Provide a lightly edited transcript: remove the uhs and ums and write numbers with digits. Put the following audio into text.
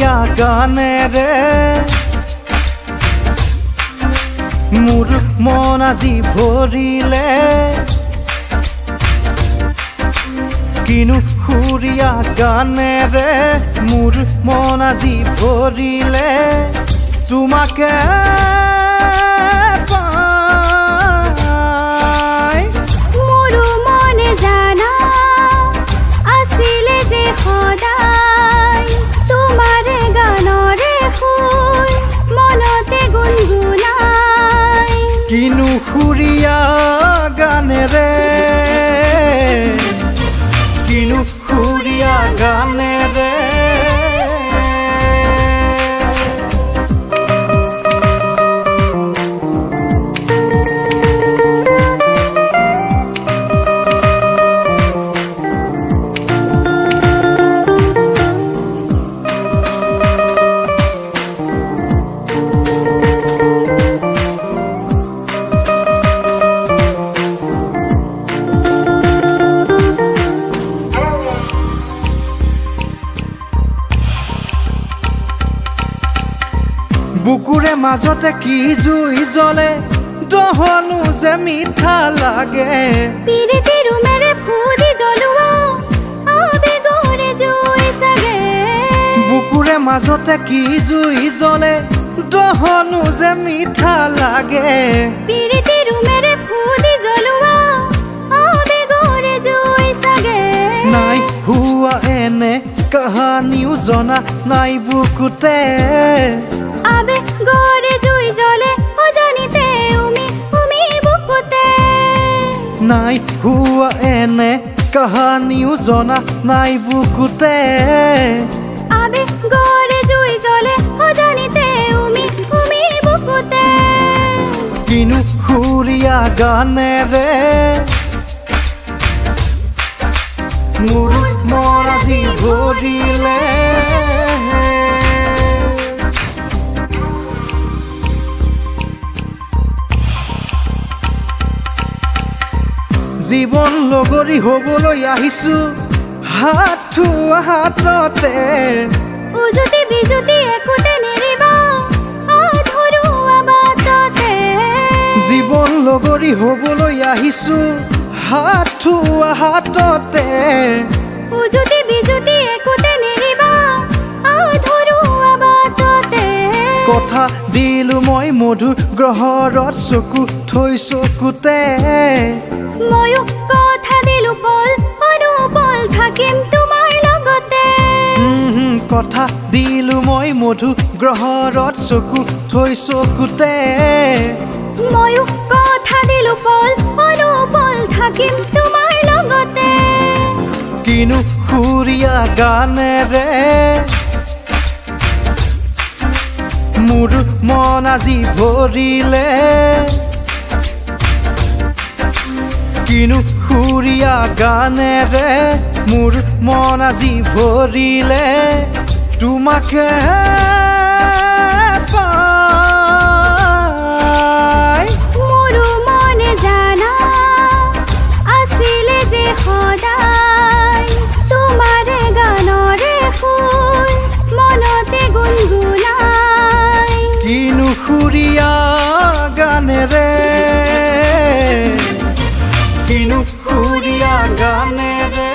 সুৰীয়া গানেৰে মোৰ মন আজি ভৰিলে কিনো সুৰীয়া গানেৰে মোৰ মন আজি ভৰিলে তোমাকে পাই মোৰ মনে জানা আছিলে যে সদায় তোমাৰে গানৰে সুৰ মনতে গুনগুনাই কিনো সুৰীয়া গানেৰে কিনো সুৰীয়া গানেৰে বুকুৰে মাজতে কি জুই জ্বলে দহনো যে মিঠা লাগে পিৰিতি ৰুমেৰে ফুদি জ্বলোৱা আবেগৰে জুই চাগে বুকুৰে মাজতে কি জুই জ্বলে দহনো যে মিঠা লাগে পিৰিতি ৰুমেৰে ফুদি জ্বলোৱা আবেগৰে জুই চাগে নাই হুৱা এনে কাহানিও জনা নাই বুকুতে আবেগৰে জুই জ্বলে অজানিতে উমি বুকুতে নাই হুৱা এনে কাহানিও জনা নাই বুকুতে আবেগৰে জুই জ্বলে অজানিতে উমি বুকুতে কিনো সুৰীয়া গানেৰে মোৰ মন আজি ভৰিলে জীৱন লগৰী হ'বলৈ আহিছো হাত থোৱা হাততে উজুতি বিজুতি একোতে নেৰিবা আধৰুৱা বাটতে জীৱন লগৰী হ'বলৈ আহিছো হাত থোৱা হাততে উজুতি বিজুতি একোতে নেৰিবা আধৰুৱা বাটতে কথা দিলো মই মধুৰ গ্ৰহৰত চকু থৈ চকুতে ময়ো কথা দিলো পল অনুপল থাকিম তোমাৰ লগতে কথা দিলো মই মধুৰ গ্ৰহৰত চকু থৈ চকুতে ময়ো কথা দিলো পল অনুপল থাকিম তোমাৰ লগতে কিনো সুৰীয়া গানেৰে মোৰ মন আজি ভৰিলে কিনো সুৰীয়া গানেৰে মোৰ মন আজি ভৰিলে তোমাকে পাই মোৰ মনে জানা আছিলে যে সদায় তোমাৰে গানৰে সুৰ মনতে গুনগুনাই কিনো সুৰীয়া গানেৰে কিনো সুৰীয়া গানেৰে